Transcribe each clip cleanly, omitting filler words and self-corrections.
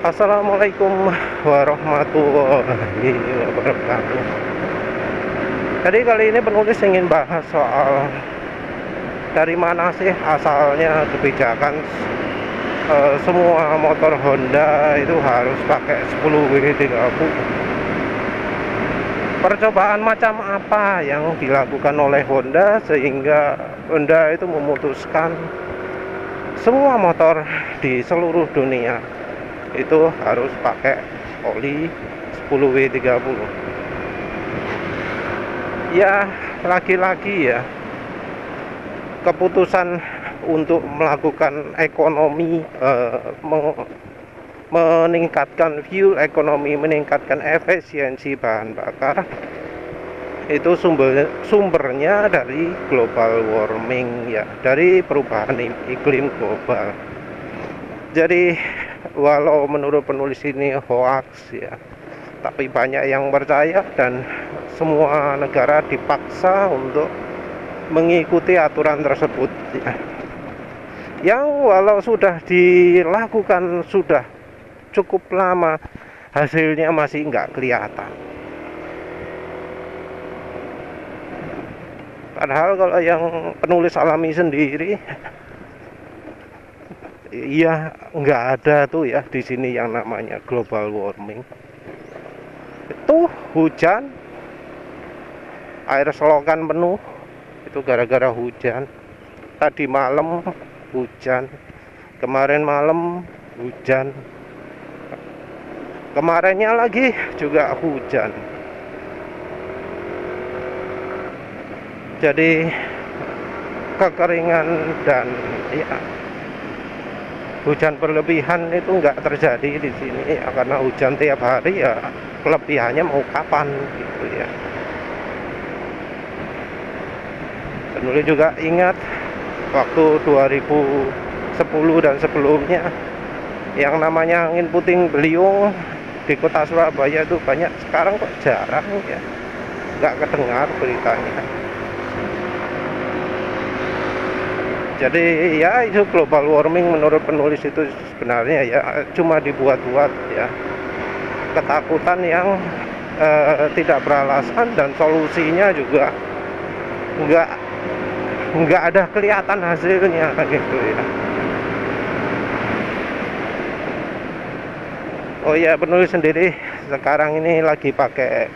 Assalamualaikum warahmatullahi wabarakatuh. Jadi kali ini penulis ingin bahas soal dari mana sih asalnya kebijakan semua motor Honda itu harus pakai 10W30. Percobaan macam apa yang dilakukan oleh Honda sehingga Honda itu memutuskan semua motor di seluruh dunia itu harus pakai oli 10W30. Ya, lagi-lagi ya, keputusan untuk melakukan ekonomi, meningkatkan fuel ekonomi, meningkatkan efisiensi bahan bakar, itu sumbernya dari global warming ya, dari perubahan iklim global. Jadi walau menurut penulis ini hoax ya, tapi banyak yang percaya dan semua negara dipaksa untuk mengikuti aturan tersebut ya. Yang walau sudah dilakukan sudah cukup lama, hasilnya masih nggak kelihatan. Padahal kalau yang penulis alami sendiri, iya, nggak ada tuh ya di sini yang namanya global warming. Itu hujan, air selokan penuh, itu gara-gara hujan. Tadi malam hujan, kemarin malam hujan, kemarinnya lagi juga hujan. Jadi kekeringan dan ya, hujan berlebihan itu nggak terjadi di sini ya, karena hujan tiap hari ya, kelebihannya mau kapan gitu ya. Penulis juga ingat waktu 2010 dan sebelumnya yang namanya angin puting beliung di kota Surabaya itu banyak, sekarang kok jarang ya, nggak kedengar beritanya. Jadi ya, itu global warming menurut penulis itu sebenarnya ya cuma dibuat-buat ya, ketakutan yang tidak beralasan, dan solusinya juga nggak ada kelihatan hasilnya gitu ya. Oh ya, penulis sendiri sekarang ini lagi pakai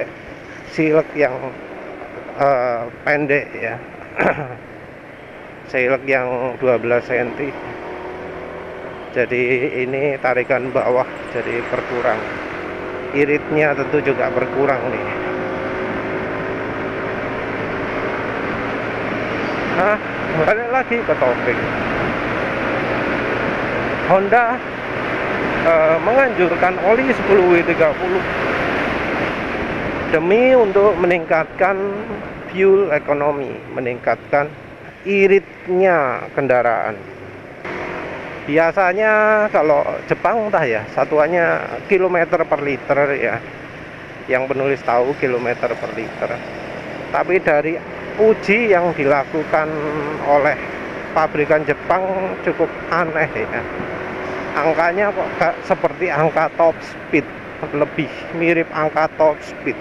silek yang pendek ya. Silek yang 12 cm. Jadi ini tarikan bawah jadi berkurang, iritnya tentu juga berkurang nih. Nah, balik lagi ke topik. Honda menganjurkan oli 10W30 demi untuk meningkatkan fuel ekonomi, meningkatkan iritnya kendaraan. Biasanya kalau Jepang entah ya, satuannya kilometer per liter ya, yang penulis tahu kilometer per liter. Tapi dari uji yang dilakukan oleh pabrikan Jepang cukup aneh ya, angkanya kok gak seperti angka top speed, lebih mirip angka top speed.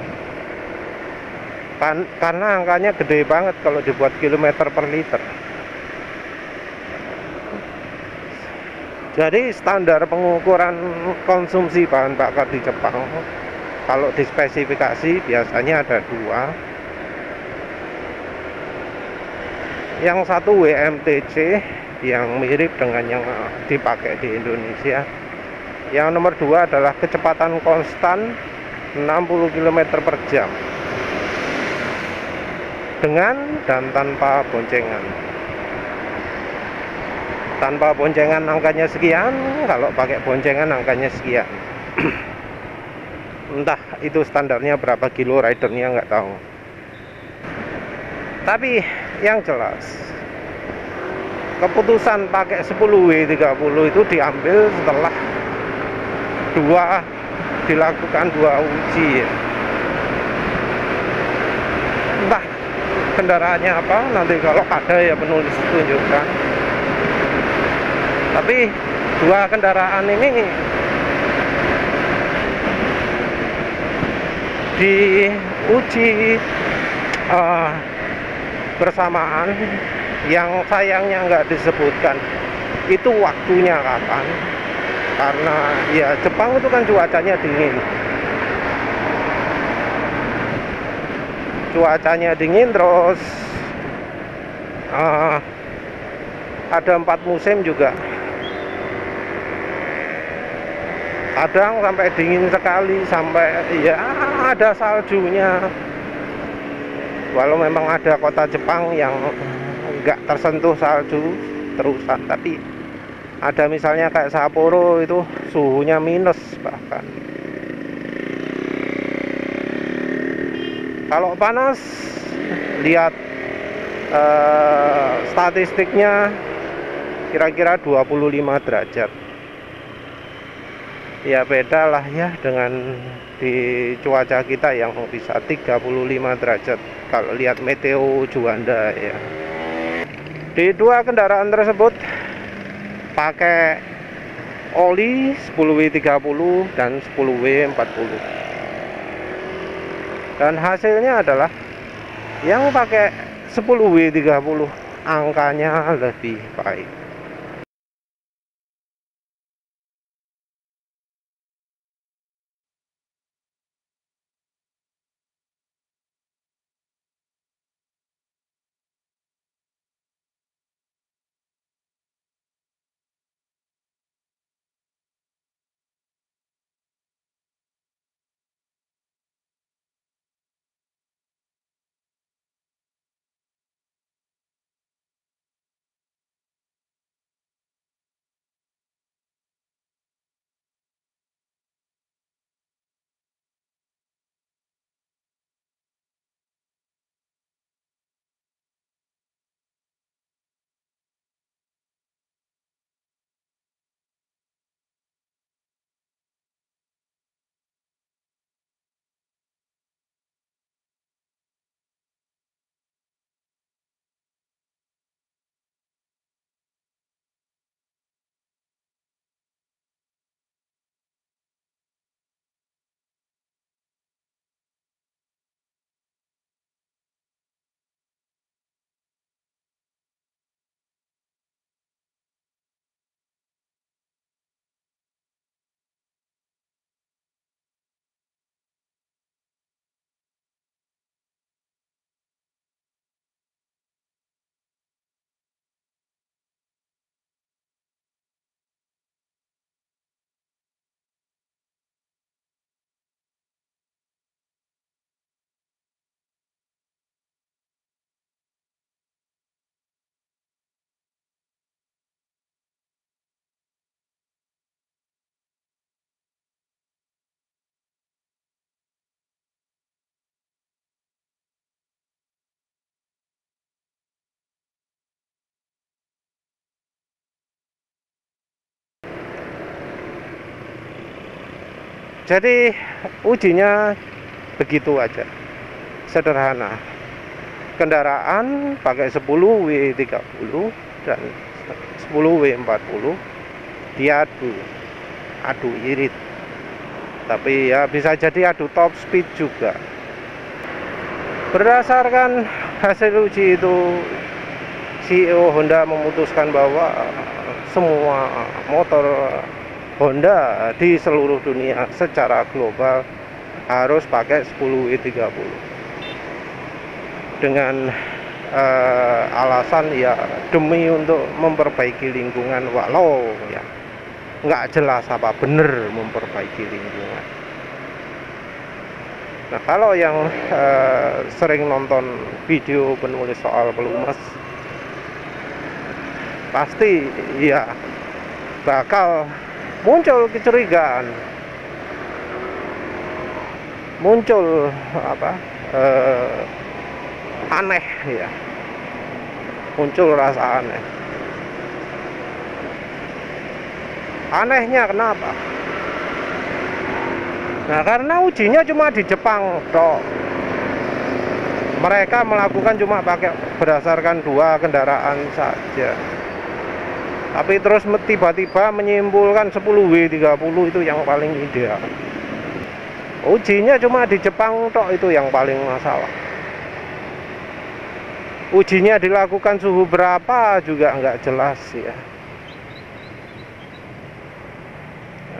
Karena angkanya gede banget kalau dibuat kilometer per liter. Jadi standar pengukuran konsumsi bahan bakar di Jepang, kalau dispesifikasi biasanya ada dua. Yang satu WMTC yang mirip dengan yang dipakai di Indonesia. Yang nomor dua adalah kecepatan konstan 60 km per jam dengan dan tanpa boncengan. Tanpa boncengan angkanya sekian, kalau pakai boncengan angkanya sekian. Entah itu standarnya berapa kilo, ridernya nggak tahu. Tapi yang jelas, keputusan pakai 10W30 itu diambil setelah dilakukan dua uji ya. Entah kendaraannya apa, nanti kalau ada ya penulis tunjukkan. Tapi dua kendaraan ini diuji bersamaan, yang sayangnya nggak disebutkan itu waktunya kapan, karena ya Jepang itu kan cuacanya dingin, terus ada 4 musim juga, kadang sampai dingin sekali, sampai ya ada saljunya. Walau memang ada kota Jepang yang nggak tersentuh salju terusan, tapi ada misalnya kayak Sapporo itu suhunya minus bahkan. Kalau panas, lihat statistiknya kira-kira 25 derajat. Ya beda lah ya dengan di cuaca kita yang bisa 35 derajat kalau lihat Meteo Juanda ya. Di 2 kendaraan tersebut pakai oli 10W30 dan 10W40, dan hasilnya adalah yang pakai 10W30 angkanya lebih baik. Jadi ujinya begitu aja, sederhana. Kendaraan pakai 10W30 dan 10W40 adu irit, tapi ya bisa jadi adu top speed juga. Berdasarkan hasil uji itu, CEO Honda memutuskan bahwa semua motor Honda di seluruh dunia secara global harus pakai 10W30 dengan alasan ya demi untuk memperbaiki lingkungan, walau ya nggak jelas apa bener memperbaiki lingkungan. Nah, kalau yang sering nonton video penulis soal pelumas, pasti ya bakal muncul kecurigaan, muncul aneh ya, muncul rasa aneh. Anehnya kenapa? Nah, karena ujinya cuma di Jepang toh. Mereka melakukan cuma pakai berdasarkan 2 kendaraan saja. Tapi terus tiba-tiba menyimpulkan 10W30 itu yang paling ideal. Ujinya cuma di Jepang tok, itu yang paling masalah. Ujinya dilakukan suhu berapa juga nggak jelas ya.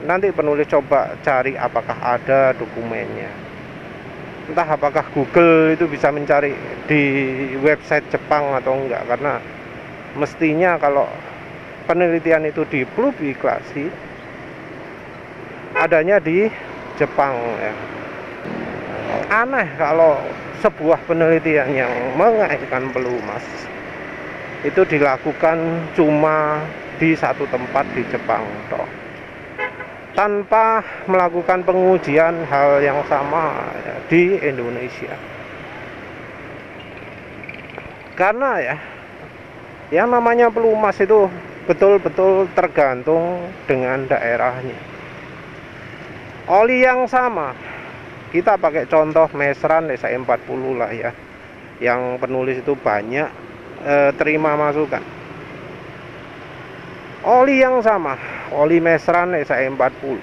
Nanti penulis coba cari apakah ada dokumennya. Entah apakah Google itu bisa mencari di website Jepang atau enggak, karena mestinya kalau penelitian itu dipublikasi adanya di Jepang ya. Aneh kalau sebuah penelitian yang mengaitkan pelumas itu dilakukan cuma di satu tempat di Jepang toh, tanpa melakukan pengujian hal yang sama ya, di Indonesia. Karena ya, yang namanya pelumas itu betul-betul tergantung dengan daerahnya. Oli yang sama, kita pakai contoh Mesran SE40 lah ya, yang penulis itu banyak terima masukan. Oli yang sama, oli Mesran SE40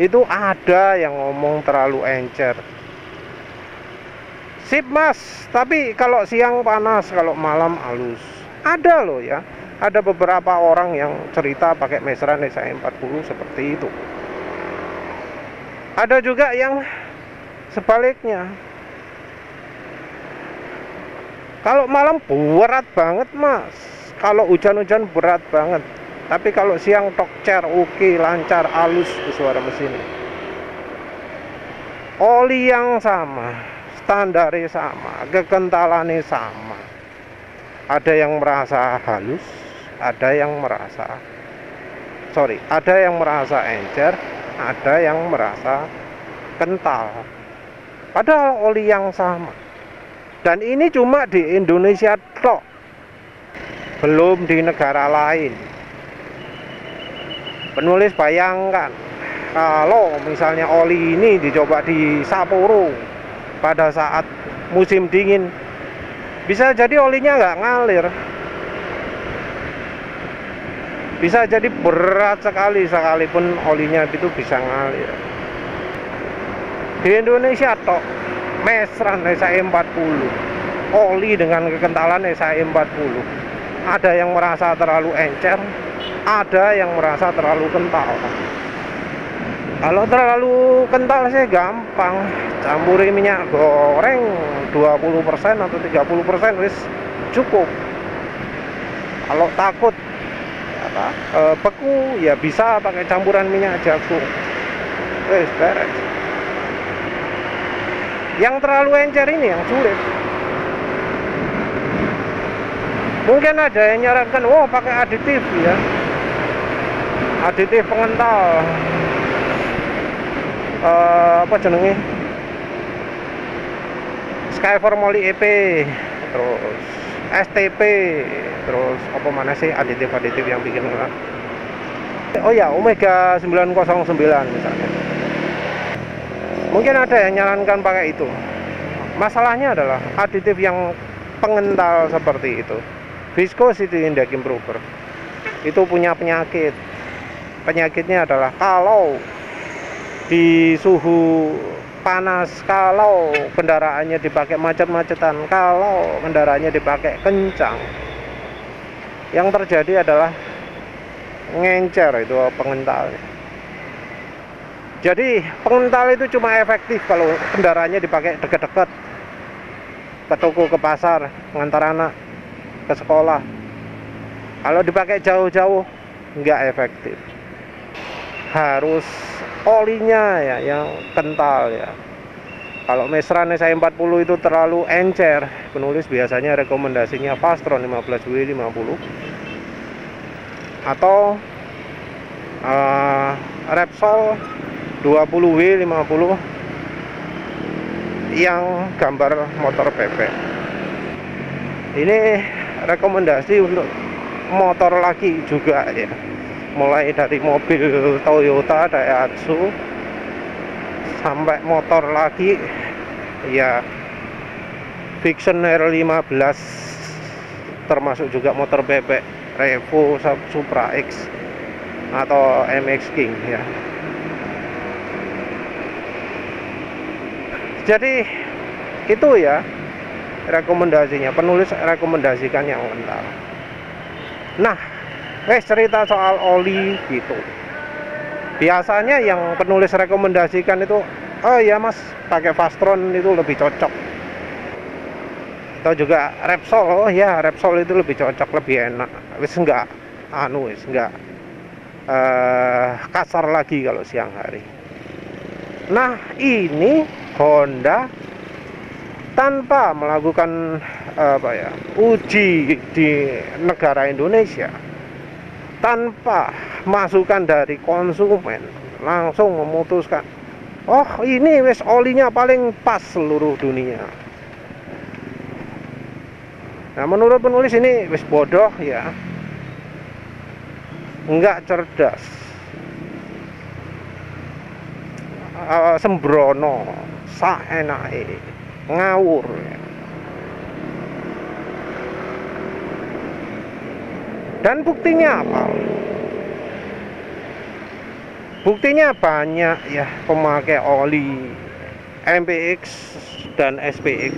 itu ada yang ngomong terlalu encer. Sip mas, tapi kalau siang panas, kalau malam halus. Ada loh ya, ada beberapa orang yang cerita pakai Mesran SE40 seperti itu. Ada juga yang sebaliknya, kalau malam berat banget mas, kalau hujan-hujan berat banget, tapi kalau siang tokcer, oke, lancar, halus suara mesin. Oli yang sama, standarnya sama, kekentalannya sama. Ada yang merasa halus, ada yang merasa encer, ada yang merasa kental. Padahal oli yang sama. Dan ini cuma di Indonesia tok, belum di negara lain. Penulis bayangkan kalau misalnya oli ini dicoba di Sapporo pada saat musim dingin, bisa jadi olinya nggak ngalir, bisa jadi berat sekali, sekalipun olinya itu bisa ngalir. Di Indonesia tok, Mesran SE40 oli dengan kekentalan SE40, ada yang merasa terlalu encer, ada yang merasa terlalu kental. Kalau terlalu kental sih gampang, campuri minyak goreng 20% atau 30% wis cukup. Kalau takut beku ya bisa pakai campuran minyak jagung, wis beres. Yang terlalu encer ini yang sulit. Mungkin ada yang nyarankan, oh pakai aditif ya, aditif pengental, apa jenenge, Skyfor Moly EP, terus STP, terus apa mana sih aditif-aditif yang bikin orang. Oh ya, Omega 909 misalnya. Mungkin ada yang nyarankan pakai itu. Masalahnya adalah aditif yang pengental seperti itu, viscosity index improver, itu punya penyakit. Penyakitnya adalah kalau di suhu panas, kalau kendaraannya dipakai macet-macetan, kalau kendaraannya dipakai kencang, yang terjadi adalah ngencer itu pengentalnya. Jadi pengental itu cuma efektif kalau kendaraannya dipakai dekat-dekat, ke toko, ke pasar, ngantar anak ke sekolah. Kalau dipakai jauh-jauh nggak efektif. Harus olinya ya yang kental ya. Kalau Mesran SE40 itu terlalu encer, penulis biasanya rekomendasinya Fastron 15W50 atau Repsol 20W50 yang gambar motor bebek. Ini rekomendasi untuk motor laki juga ya, mulai dari mobil Toyota, Daihatsu, sampai motor laki ya, Vixion R15, termasuk juga motor bebek Revo, Supra X atau MX King ya. Jadi itu ya rekomendasinya, penulis rekomendasikan yang kental. Nah, cerita soal oli gitu. Biasanya yang penulis rekomendasikan itu, oh ya mas, pakai Fastron itu lebih cocok. Atau juga Repsol, oh ya Repsol itu lebih cocok, lebih enak. Wis enggak kasar lagi kalau siang hari. Nah, ini Honda tanpa melakukan uji di negara Indonesia, tanpa masukan dari konsumen, langsung memutuskan, oh ini wes olinya paling pas seluruh dunia. Nah, menurut penulis ini wes bodoh ya, nggak cerdas, sembrono, saenake, ngawur ya. Dan buktinya apa? Buktinya banyak ya pemakai oli MPX dan SPX.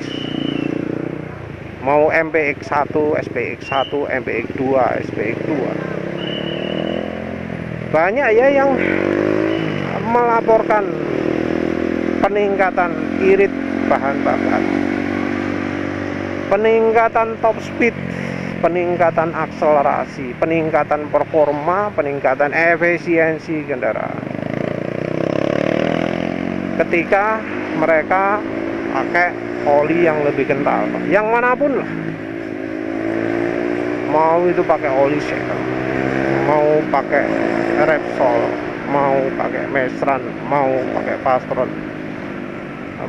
Mau MPX 1, SPX 1, MPX 2, SPX 2. Banyak ya yang melaporkan peningkatan irit bahan bakar, peningkatan top speed, peningkatan akselerasi, peningkatan performa, peningkatan efisiensi kendaraan ketika mereka pakai oli yang lebih kental, yang manapun lah. Mau itu pakai oli Shell, mau pakai Repsol, mau pakai Mesran, mau pakai Fastron,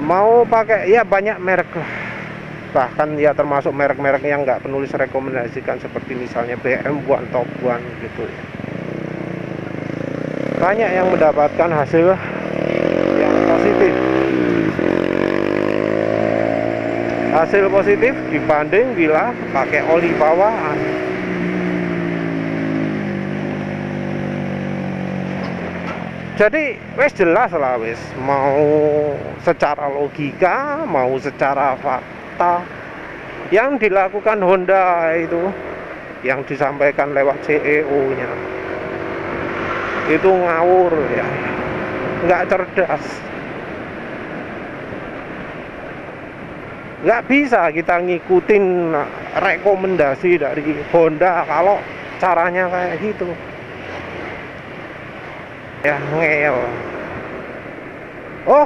mau pakai ya banyak merek lah. Bahkan ya termasuk merek-merek yang nggak penulis rekomendasikan, seperti misalnya BM1, Top One gitu ya. Banyak yang mendapatkan hasil yang positif, hasil positif dibanding bila pakai oli bawaan. Jadi wes jelas lah, wes mau secara logika, mau secara fakta, yang dilakukan Honda itu, yang disampaikan lewat CEO-nya itu ngawur ya, nggak cerdas. Nggak bisa kita ngikutin rekomendasi dari Honda kalau caranya kayak gitu ya, ngeyel. Oh,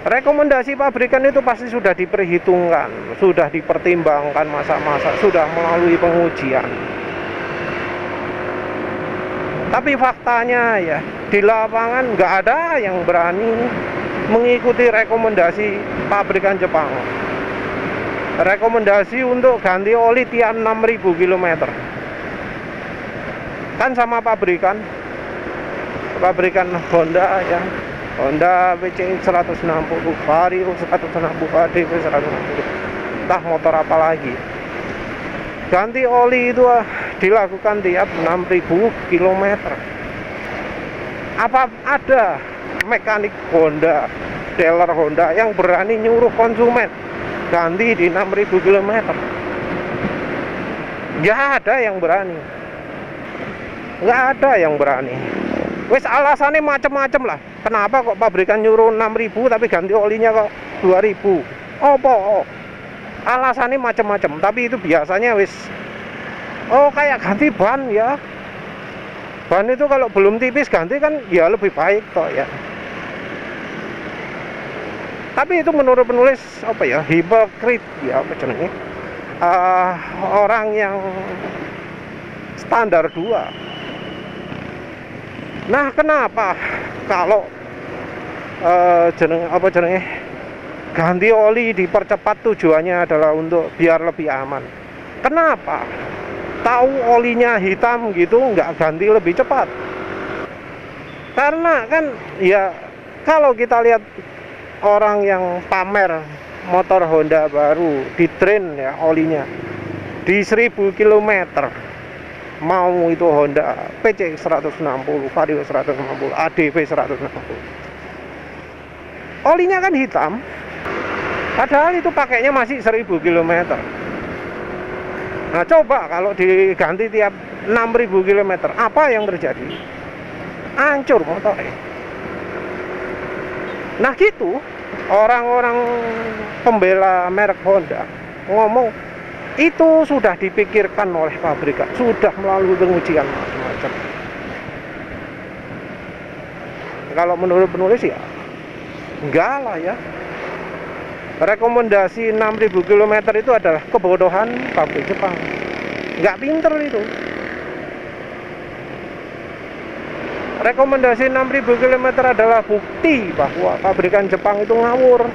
rekomendasi pabrikan itu pasti sudah diperhitungkan, sudah dipertimbangkan masa-masa, sudah melalui pengujian. Tapi faktanya ya, di lapangan nggak ada yang berani mengikuti rekomendasi pabrikan Jepang. Rekomendasi untuk ganti oli tiap 6.000 km. Kan sama pabrikan Honda ya, Honda WC 160, Vario 160, ADV 160, entah motor apa lagi. Ganti oli itu dilakukan tiap 6.000 km. Apa ada mekanik Honda, dealer Honda yang berani nyuruh konsumen ganti di 6.000 km? Nggak ada yang berani. Nggak ada yang berani. Wes alasannya macem-macem lah. Kenapa kok pabrikan nyuruh 6.000 tapi ganti olinya kok 2.000? Oh, alasannya macem-macem. Tapi itu biasanya wes, oh kayak ganti ban ya. Ban itu kalau belum tipis ganti kan ya lebih baik kok ya. Tapi itu menurut penulis apa ya, hipokrit ya, apa jenenge, orang yang standar 2. Nah, kenapa kalau ganti oli dipercepat tujuannya adalah untuk biar lebih aman? Kenapa tahu olinya hitam gitu nggak ganti lebih cepat? Karena kan ya, kalau kita lihat orang yang pamer motor Honda baru di drain ya olinya di 1.000 km, mau itu Honda PCX 160, Vario 160, ADV 160. olinya kan hitam, padahal itu pakainya masih 1000 km. Nah coba kalau diganti tiap 6000 km, apa yang terjadi? Hancur motornya. Nah gitu orang-orang pembela merek Honda ngomong itu sudah dipikirkan oleh pabrikan, sudah melalui pengujian macam-macam. Kalau menurut penulis ya enggak lah ya. Rekomendasi 6000 km itu adalah kebodohan pabrik Jepang. Enggak pinter itu. Rekomendasi 6000 km adalah bukti bahwa pabrikan Jepang itu ngawur.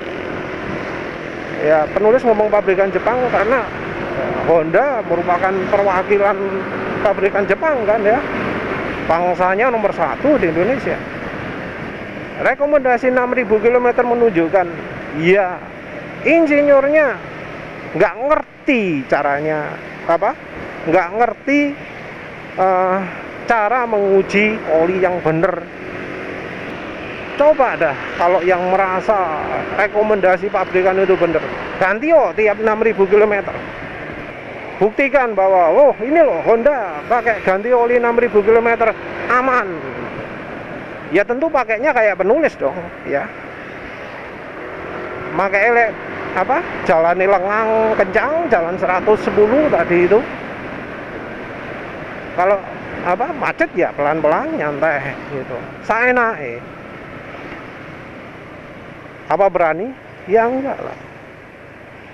Ya, penulis ngomong pabrikan Jepang karena Honda merupakan perwakilan pabrikan Jepang kan ya. Bangsanya nomor 1 di Indonesia. Rekomendasi 6000 km menunjukkan ya insinyurnya nggak ngerti caranya apa? Nggak ngerti cara menguji oli yang benar. Coba dah kalau yang merasa rekomendasi pabrikan itu benar, ganti tiap 6000 km. Buktikan bahwa oh ini loh Honda pakai ganti oli 6000 km aman. Ya tentu pakainya kayak penulis dong ya. Pakai jalan lengang kencang, jalan 110 tadi itu. Kalau macet ya pelan-pelan nyantai gitu. Saenake. Apa berani? Ya enggak lah.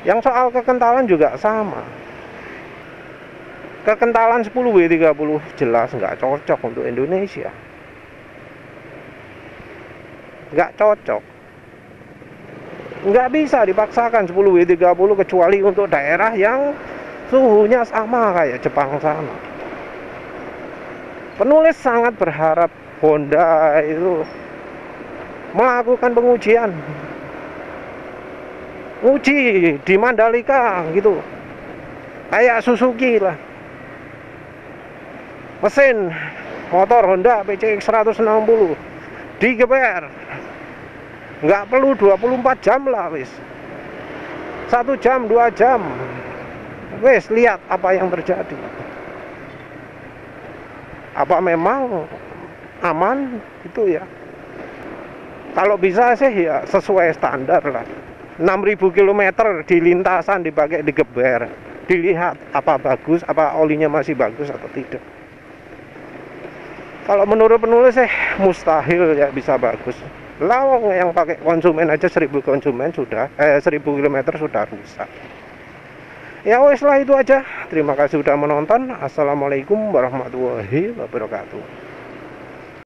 Yang soal kekentalan juga sama. Kekentalan 10W30 jelas nggak cocok untuk Indonesia. Nggak cocok. Nggak bisa dipaksakan 10W30 kecuali untuk daerah yang suhunya sama kayak Jepang sana. Penulis sangat berharap Honda itu melakukan pengujian, uji di Mandalika gitu, kayak Suzuki lah. Mesin motor Honda PCX 160 digeber, nggak perlu 24 jam lah wis, 1 jam 2 jam wis, lihat apa yang terjadi. Apa memang aman itu ya? Kalau bisa sih ya sesuai standar lah. 6000 km di lintasan dipakai digeber, dilihat apa bagus, apa olinya masih bagus atau tidak. Kalau menurut penulis mustahil ya bisa bagus. Lawang yang pakai konsumen aja 1000 konsumen sudah 1000 km sudah rusak. Ya wes lah itu aja. Terima kasih sudah menonton. Assalamualaikum warahmatullahi wabarakatuh.